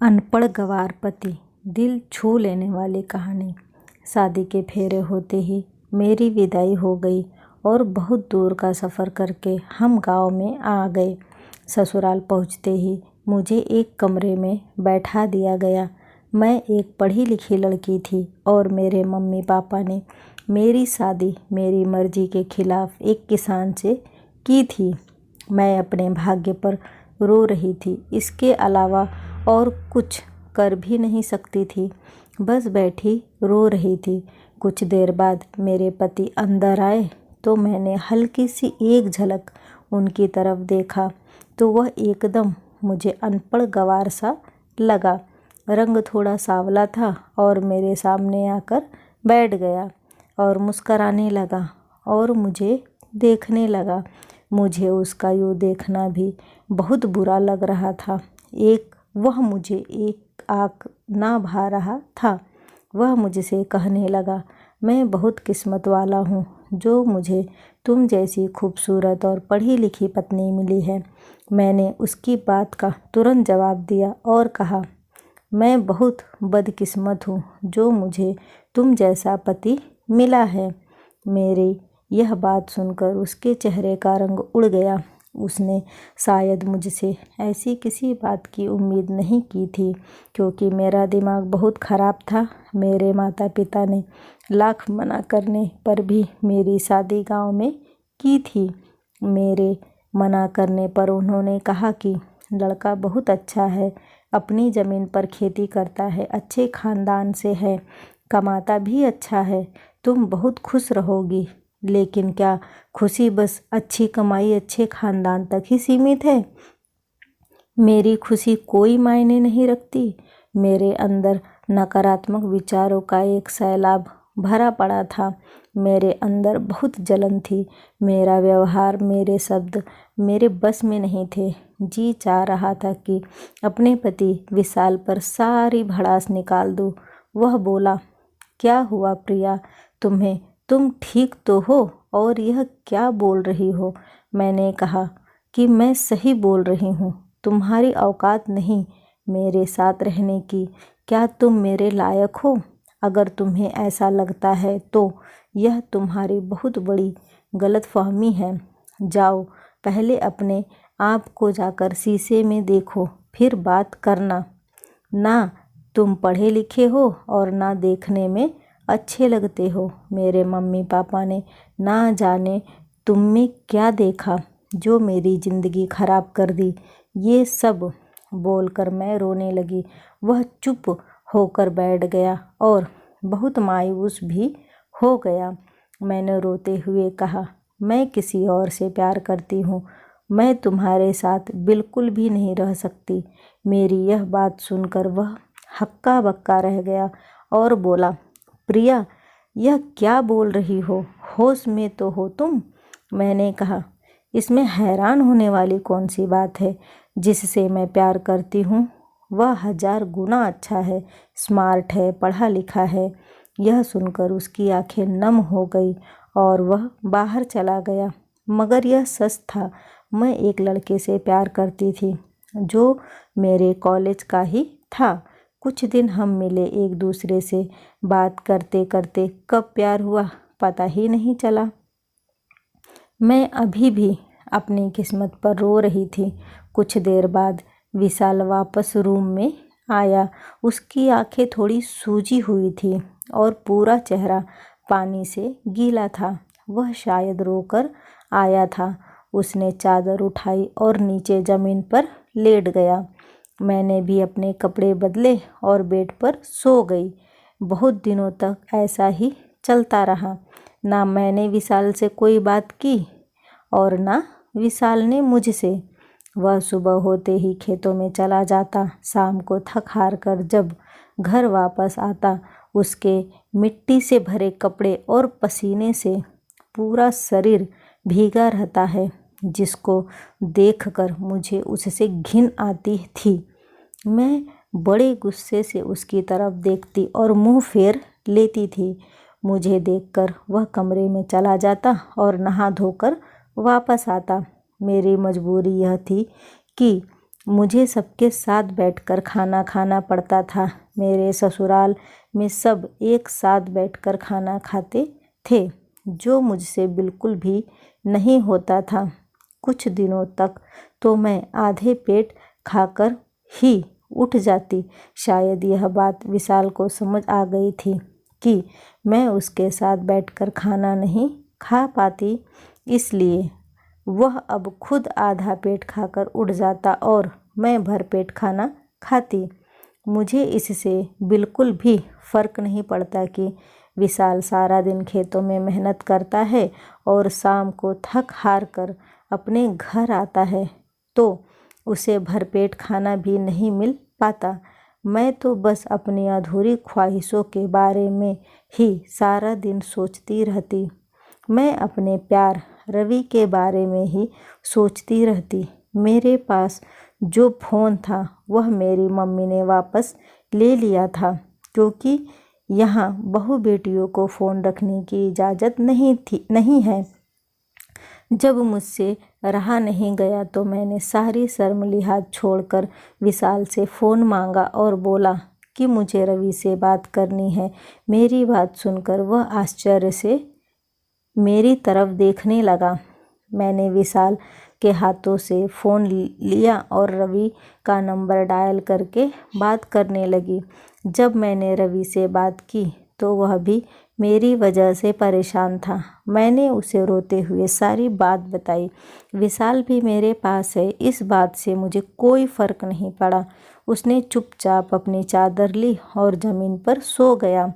अनपढ़ गँवार पति, दिल छू लेने वाली कहानी। शादी के फेरे होते ही मेरी विदाई हो गई और बहुत दूर का सफ़र करके हम गांव में आ गए। ससुराल पहुंचते ही मुझे एक कमरे में बैठा दिया गया। मैं एक पढ़ी लिखी लड़की थी और मेरे मम्मी पापा ने मेरी शादी मेरी मर्जी के खिलाफ एक किसान से की थी। मैं अपने भाग्य पर रो रही थी, इसके अलावा और कुछ कर भी नहीं सकती थी। बस बैठी रो रही थी। कुछ देर बाद मेरे पति अंदर आए तो मैंने हल्की सी एक झलक उनकी तरफ देखा तो वह एकदम मुझे अनपढ़ गँवार सा लगा। रंग थोड़ा सांवला था और मेरे सामने आकर बैठ गया और मुस्कराने लगा और मुझे देखने लगा। मुझे उसका यूँ देखना भी बहुत बुरा लग रहा था। वह मुझे एक आँख ना भा रहा था। वह मुझसे कहने लगा, मैं बहुत किस्मत वाला हूँ जो मुझे तुम जैसी खूबसूरत और पढ़ी लिखी पत्नी मिली है। मैंने उसकी बात का तुरंत जवाब दिया और कहा, मैं बहुत बदकिस्मत हूँ जो मुझे तुम जैसा पति मिला है। मेरी यह बात सुनकर उसके चेहरे का रंग उड़ गया। उसने शायद मुझसे ऐसी किसी बात की उम्मीद नहीं की थी, क्योंकि मेरा दिमाग बहुत ख़राब था। मेरे माता पिता ने लाख मना करने पर भी मेरी शादी गांव में की थी। मेरे मना करने पर उन्होंने कहा कि लड़का बहुत अच्छा है, अपनी ज़मीन पर खेती करता है, अच्छे ख़ानदान से है, कमाता भी अच्छा है, तुम बहुत खुश रहोगी। लेकिन क्या खुशी बस अच्छी कमाई अच्छे ख़ानदान तक ही सीमित है? मेरी खुशी कोई मायने नहीं रखती। मेरे अंदर नकारात्मक विचारों का एक सैलाब भरा पड़ा था। मेरे अंदर बहुत जलन थी। मेरा व्यवहार, मेरे शब्द मेरे बस में नहीं थे। जी चाह रहा था कि अपने पति विशाल पर सारी भड़ास निकाल दूँ। वह बोला, क्या हुआ प्रिया, तुम ठीक तो हो और यह क्या बोल रही हो? मैंने कहा कि मैं सही बोल रही हूँ। तुम्हारी औकात नहीं मेरे साथ रहने की। क्या तुम मेरे लायक हो? अगर तुम्हें ऐसा लगता है तो यह तुम्हारी बहुत बड़ी गलतफहमी है। जाओ, पहले अपने आप को जाकर शीशे में देखो, फिर बात करना। ना तुम पढ़े लिखे हो और ना देखने में अच्छे लगते हो। मेरे मम्मी पापा ने ना जाने तुम में क्या देखा जो मेरी ज़िंदगी ख़राब कर दी। ये सब बोलकर मैं रोने लगी। वह चुप होकर बैठ गया और बहुत मायूस भी हो गया। मैंने रोते हुए कहा, मैं किसी और से प्यार करती हूँ। मैं तुम्हारे साथ बिल्कुल भी नहीं रह सकती। मेरी यह बात सुनकर वह हक्का बक्का रह गया और बोला, प्रिया, यह क्या बोल रही हो? होश में तो हो तुम? मैंने कहा, इसमें हैरान होने वाली कौन सी बात है? जिससे मैं प्यार करती हूँ वह 1000 गुना अच्छा है, स्मार्ट है, पढ़ा लिखा है। यह सुनकर उसकी आंखें नम हो गई और वह बाहर चला गया। मगर यह सच था, मैं एक लड़के से प्यार करती थी जो मेरे कॉलेज का ही था। कुछ दिन हम मिले, एक दूसरे से बात करते करते कब प्यार हुआ पता ही नहीं चला। मैं अभी भी अपनी किस्मत पर रो रही थी। कुछ देर बाद विशाल वापस रूम में आया। उसकी आंखें थोड़ी सूजी हुई थी और पूरा चेहरा पानी से गीला था। वह शायद रोकर आया था। उसने चादर उठाई और नीचे ज़मीन पर लेट गया। मैंने भी अपने कपड़े बदले और बेड पर सो गई। बहुत दिनों तक ऐसा ही चलता रहा। ना मैंने विशाल से कोई बात की और ना विशाल ने मुझसे। वह सुबह होते ही खेतों में चला जाता। शाम को थक हार कर जब घर वापस आता, उसके मिट्टी से भरे कपड़े और पसीने से पूरा शरीर भीगा रहता है, जिसको देखकर मुझे उससे घिन आती थी। मैं बड़े गुस्से से उसकी तरफ देखती और मुंह फेर लेती थी। मुझे देखकर वह कमरे में चला जाता और नहा धोकर वापस आता। मेरी मजबूरी यह थी कि मुझे सबके साथ बैठकर खाना खाना पड़ता था। मेरे ससुराल में सब एक साथ बैठकर खाना खाते थे, जो मुझसे बिल्कुल भी नहीं होता था। कुछ दिनों तक तो मैं आधे पेट खाकर ही उठ जाती। शायद यह बात विशाल को समझ आ गई थी कि मैं उसके साथ बैठकर खाना नहीं खा पाती, इसलिए वह अब खुद आधा पेट खाकर उठ जाता और मैं भरपेट खाना खाती। मुझे इससे बिल्कुल भी फ़र्क नहीं पड़ता कि विशाल सारा दिन खेतों में मेहनत करता है और शाम को थक हार कर अपने घर आता है तो उसे भरपेट खाना भी नहीं मिल पाता। मैं तो बस अपनी अधूरी ख्वाहिशों के बारे में ही सारा दिन सोचती रहती। मैं अपने प्यार रवि के बारे में ही सोचती रहती। मेरे पास जो फ़ोन था वह मेरी मम्मी ने वापस ले लिया था, क्योंकि यहाँ बहू बेटियों को फ़ोन रखने की इजाज़त नहीं है। जब मुझसे रहा नहीं गया तो मैंने सारी शर्म लिहाज छोड़कर विशाल से फ़ोन मांगा और बोला कि मुझे रवि से बात करनी है। मेरी बात सुनकर वह आश्चर्य से मेरी तरफ देखने लगा। मैंने विशाल के हाथों से फ़ोन लिया और रवि का नंबर डायल करके बात करने लगी। जब मैंने रवि से बात की तो वह भी मेरी वजह से परेशान था। मैंने उसे रोते हुए सारी बात बताई। विशाल भी मेरे पास है, इस बात से मुझे कोई फ़र्क नहीं पड़ा। उसने चुपचाप अपनी चादर ली और ज़मीन पर सो गया।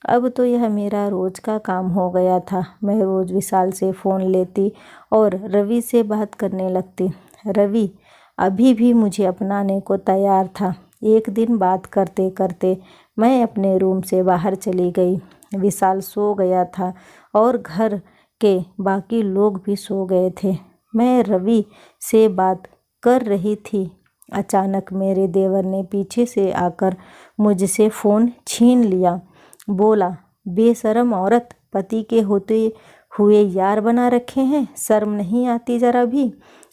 अब तो यह मेरा रोज़ का काम हो गया था। मैं रोज़ विशाल से फ़ोन लेती और रवि से बात करने लगती। रवि अभी भी मुझे अपनाने को तैयार था। एक दिन बात करते करते मैं अपने रूम से बाहर चली गई। विशाल सो गया था और घर के बाकी लोग भी सो गए थे। मैं रवि से बात कर रही थी। अचानक मेरे देवर ने पीछे से आकर मुझसे फ़ोन छीन लिया। बोला, बेशरम औरत, पति के होते हुए यार बना रखे हैं, शर्म नहीं आती ज़रा भी।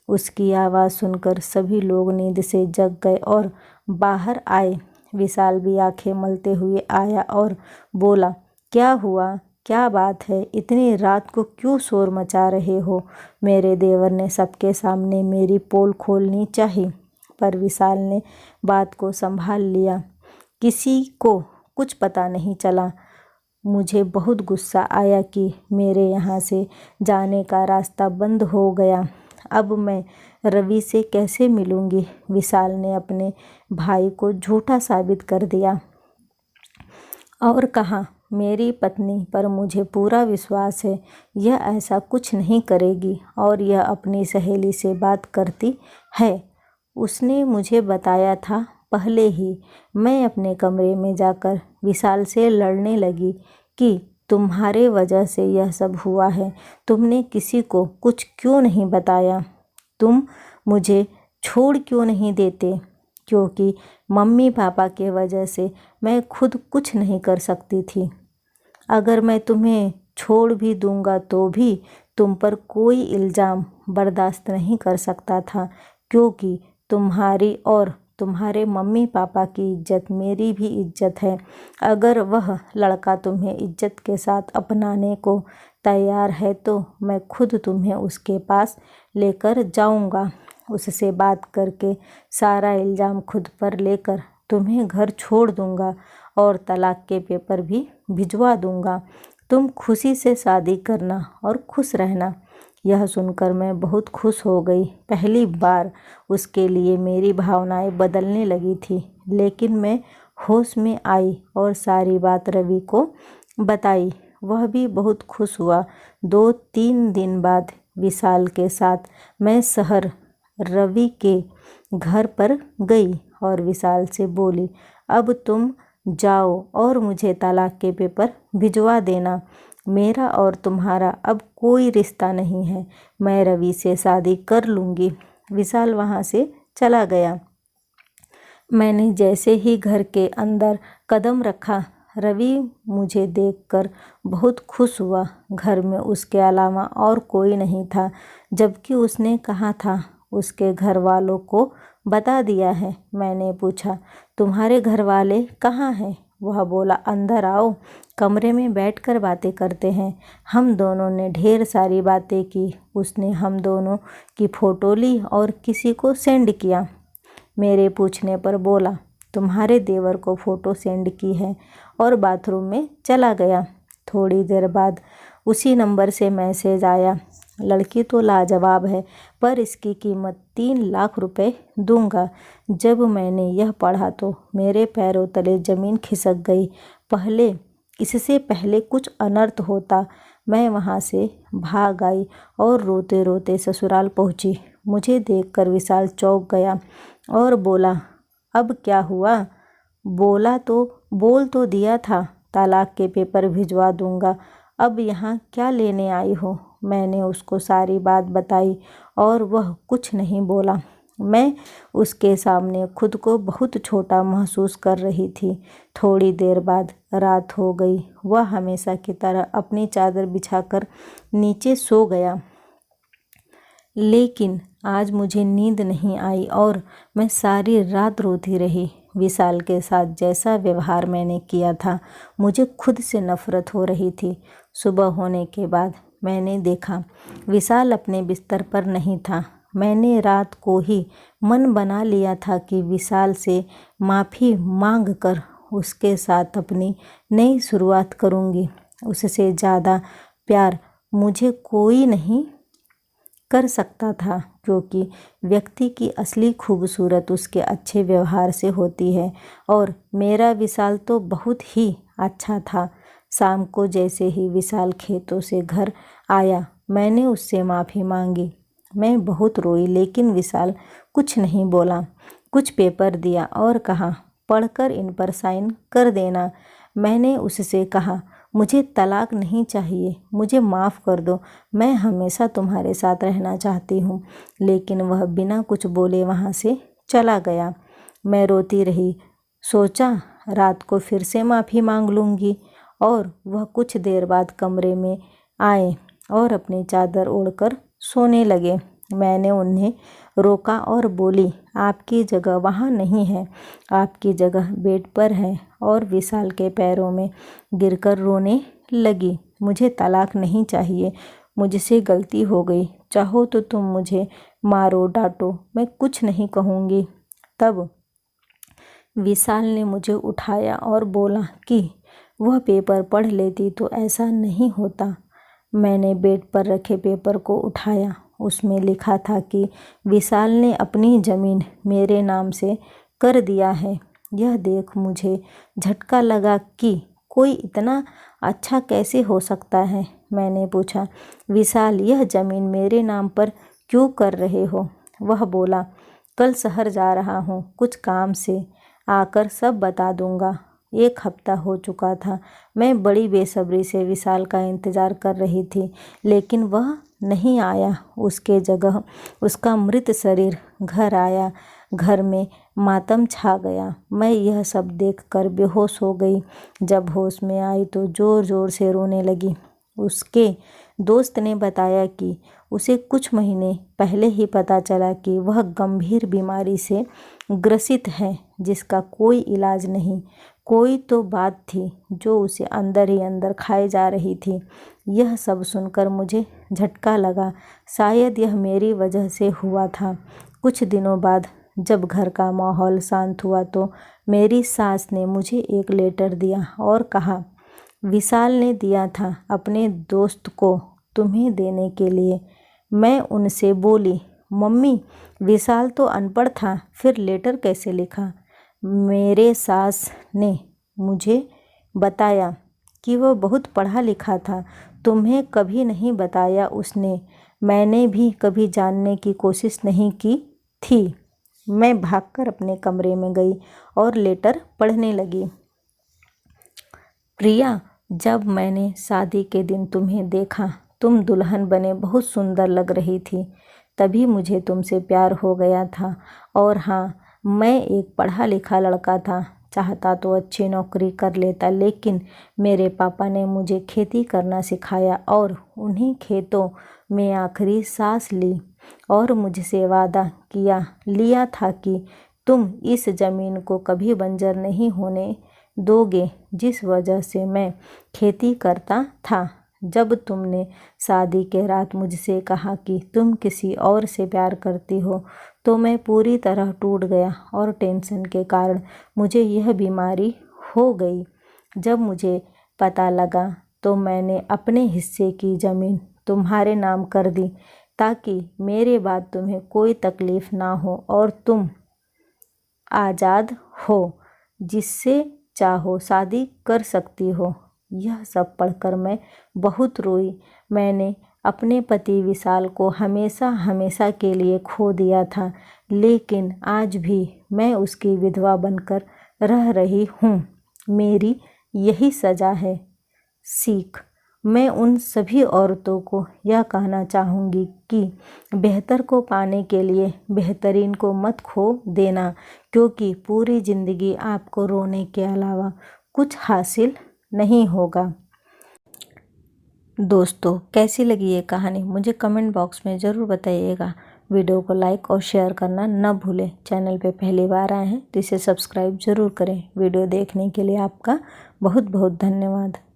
उसकी आवाज़ सुनकर सभी लोग नींद से जग गए और बाहर आए। विशाल भी आंखें मलते हुए आया और बोला, क्या हुआ, क्या बात है, इतनी रात को क्यों शोर मचा रहे हो। मेरे देवर ने सबके सामने मेरी पोल खोलनी चाहिए, पर विशाल ने बात को संभाल लिया। किसी को कुछ पता नहीं चला। मुझे बहुत गुस्सा आया कि मेरे यहाँ से जाने का रास्ता बंद हो गया। अब मैं रवि से कैसे मिलूँगी। विशाल ने अपने भाई को झूठा साबित कर दिया और कहा, मेरी पत्नी पर मुझे पूरा विश्वास है, यह ऐसा कुछ नहीं करेगी और यह अपनी सहेली से बात करती है। उसने मुझे बताया था पहले ही। मैं अपने कमरे में जाकर विशाल से लड़ने लगी कि तुम्हारे वजह से यह सब हुआ है। तुमने किसी को कुछ क्यों नहीं बताया? तुम मुझे छोड़ क्यों नहीं देते? क्योंकि मम्मी पापा के वजह से मैं खुद कुछ नहीं कर सकती थी। अगर मैं तुम्हें छोड़ भी दूंगा तो भी तुम पर कोई इल्ज़ाम बर्दाश्त नहीं कर सकता था, क्योंकि तुम्हारी और तुम्हारे मम्मी पापा की इज्जत मेरी भी इज्जत है। अगर वह लड़का तुम्हें इज्जत के साथ अपनाने को तैयार है तो मैं खुद तुम्हें उसके पास लेकर जाऊंगा। उससे बात करके सारा इल्ज़ाम खुद पर लेकर तुम्हें घर छोड़ दूंगा और तलाक के पेपर भी भिजवा दूंगा। तुम खुशी से शादी करना और खुश रहना। यह सुनकर मैं बहुत खुश हो गई। पहली बार उसके लिए मेरी भावनाएं बदलने लगी थी। लेकिन मैं होश में आई और सारी बात रवि को बताई। वह भी बहुत खुश हुआ। 2-3 दिन बाद विशाल के साथ मैं शहर रवि के घर पर गई और विशाल से बोली, अब तुम जाओ और मुझे तलाक के पेपर भिजवा देना। मेरा और तुम्हारा अब कोई रिश्ता नहीं है। मैं रवि से शादी कर लूँगी। विशाल वहाँ से चला गया। मैंने जैसे ही घर के अंदर कदम रखा, रवि मुझे देखकर बहुत खुश हुआ। घर में उसके अलावा और कोई नहीं था, जबकि उसने कहा था उसके घर वालों को बता दिया है। मैंने पूछा, तुम्हारे घर वाले कहाँ हैं? वह बोला, अंदर आओ, कमरे में बैठकर बातें करते हैं। हम दोनों ने ढेर सारी बातें की। उसने हम दोनों की फ़ोटो ली और किसी को सेंड किया। मेरे पूछने पर बोला, तुम्हारे देवर को फ़ोटो सेंड की है, और बाथरूम में चला गया। थोड़ी देर बाद उसी नंबर से मैसेज आया, लड़की तो लाजवाब है, पर इसकी कीमत 3 लाख रुपए दूंगा। जब मैंने यह पढ़ा तो मेरे पैरों तले ज़मीन खिसक गई। इससे पहले कुछ अनर्थ होता, मैं वहाँ से भाग आई और रोते रोते ससुराल पहुँची। मुझे देखकर विशाल चौंक गया और बोला, अब क्या हुआ? बोल तो दिया था तलाक के पेपर भिजवा दूंगा, अब यहाँ क्या लेने आई हो? मैंने उसको सारी बात बताई और वह कुछ नहीं बोला। मैं उसके सामने खुद को बहुत छोटा महसूस कर रही थी। थोड़ी देर बाद रात हो गई। वह हमेशा की तरह अपनी चादर बिछाकर नीचे सो गया, लेकिन आज मुझे नींद नहीं आई और मैं सारी रात रोती रही। विशाल के साथ जैसा व्यवहार मैंने किया था, मुझे खुद से नफरत हो रही थी। सुबह होने के बाद मैंने देखा विशाल अपने बिस्तर पर नहीं था। मैंने रात को ही मन बना लिया था कि विशाल से माफ़ी मांग कर उसके साथ अपनी नई शुरुआत करूँगी। उससे ज़्यादा प्यार मुझे कोई नहीं कर सकता था, क्योंकि व्यक्ति की असली खूबसूरत उसके अच्छे व्यवहार से होती है, और मेरा विशाल तो बहुत ही अच्छा था। शाम को जैसे ही विशाल खेतों से घर आया, मैंने उससे माफ़ी मांगी। मैं बहुत रोई, लेकिन विशाल कुछ नहीं बोला। कुछ पेपर दिया और कहा, पढ़कर इन पर साइन कर देना। मैंने उससे कहा, मुझे तलाक नहीं चाहिए, मुझे माफ़ कर दो, मैं हमेशा तुम्हारे साथ रहना चाहती हूँ। लेकिन वह बिना कुछ बोले वहाँ से चला गया। मैं रोती रही। सोचा रात को फिर से माफ़ी मांग लूँगी, और वह कुछ देर बाद कमरे में आए और अपनी चादर ओढ़कर सोने लगे। मैंने उन्हें रोका और बोली, आपकी जगह वहाँ नहीं है, आपकी जगह बेड पर है। और विशाल के पैरों में गिरकर रोने लगी। मुझे तलाक नहीं चाहिए, मुझसे गलती हो गई, चाहो तो तुम मुझे मारो डांटो, मैं कुछ नहीं कहूँगी। तब विशाल ने मुझे उठाया और बोला कि वह पेपर पढ़ लेती तो ऐसा नहीं होता। मैंने बेड पर रखे पेपर को उठाया। उसमें लिखा था कि विशाल ने अपनी ज़मीन मेरे नाम से कर दिया है। यह देख मुझे झटका लगा कि कोई इतना अच्छा कैसे हो सकता है। मैंने पूछा, विशाल यह ज़मीन मेरे नाम पर क्यों कर रहे हो? वह बोला, कल शहर जा रहा हूँ, कुछ काम से, आकर सब बता दूँगा। 1 हफ्ता हो चुका था। मैं बड़ी बेसब्री से विशाल का इंतज़ार कर रही थी, लेकिन वह नहीं आया। उसके जगह उसका मृत शरीर घर आया। घर में मातम छा गया। मैं यह सब देखकर बेहोश हो गई। जब होश में आई तो ज़ोर ज़ोर से रोने लगी। उसके दोस्त ने बताया कि उसे कुछ महीने पहले ही पता चला कि वह गंभीर बीमारी से ग्रसित है, जिसका कोई इलाज नहीं। कोई तो बात थी जो उसे अंदर ही अंदर खाए जा रही थी। यह सब सुनकर मुझे झटका लगा। शायद यह मेरी वजह से हुआ था। कुछ दिनों बाद जब घर का माहौल शांत हुआ तो मेरी सास ने मुझे एक लेटर दिया और कहा, विशाल ने दिया था अपने दोस्त को तुम्हें देने के लिए। मैं उनसे बोली, मम्मी विशाल तो अनपढ़ था, फिर लेटर कैसे लिखा? मेरे सास ने मुझे बताया कि वह बहुत पढ़ा लिखा था। तुम्हें कभी नहीं बताया उसने। मैंने भी कभी जानने की कोशिश नहीं की थी। मैं भागकर अपने कमरे में गई और लेटर पढ़ने लगी। प्रिया, जब मैंने शादी के दिन तुम्हें देखा, तुम दुल्हन बने बहुत सुंदर लग रही थी। तभी मुझे तुमसे प्यार हो गया था। और हाँ, मैं एक पढ़ा लिखा लड़का था, चाहता तो अच्छी नौकरी कर लेता, लेकिन मेरे पापा ने मुझे खेती करना सिखाया और उन्हीं खेतों में आखिरी सांस ली। और मुझसे वादा लिया था कि तुम इस ज़मीन को कभी बंजर नहीं होने दोगे, जिस वजह से मैं खेती करता था। जब तुमने शादी के रात मुझसे कहा कि तुम किसी और से प्यार करती हो, तो मैं पूरी तरह टूट गया और टेंशन के कारण मुझे यह बीमारी हो गई। जब मुझे पता लगा तो मैंने अपने हिस्से की ज़मीन तुम्हारे नाम कर दी, ताकि मेरे बाद तुम्हें कोई तकलीफ़ ना हो और तुम आज़ाद हो, जिससे चाहो शादी कर सकती हो। यह सब पढ़कर मैं बहुत रोई। मैंने अपने पति विशाल को हमेशा हमेशा के लिए खो दिया था, लेकिन आज भी मैं उसकी विधवा बनकर रह रही हूँ। मेरी यही सज़ा है। सीख। मैं उन सभी औरतों को यह कहना चाहूँगी कि बेहतर को पाने के लिए बेहतरीन को मत खो देना, क्योंकि पूरी ज़िंदगी आपको रोने के अलावा कुछ हासिल नहीं होगा। दोस्तों, कैसी लगी ये कहानी मुझे कमेंट बॉक्स में ज़रूर बताइएगा। वीडियो को लाइक और शेयर करना न भूलें। चैनल पे पहली बार आए हैं तो इसे सब्सक्राइब ज़रूर करें। वीडियो देखने के लिए आपका बहुत बहुत धन्यवाद।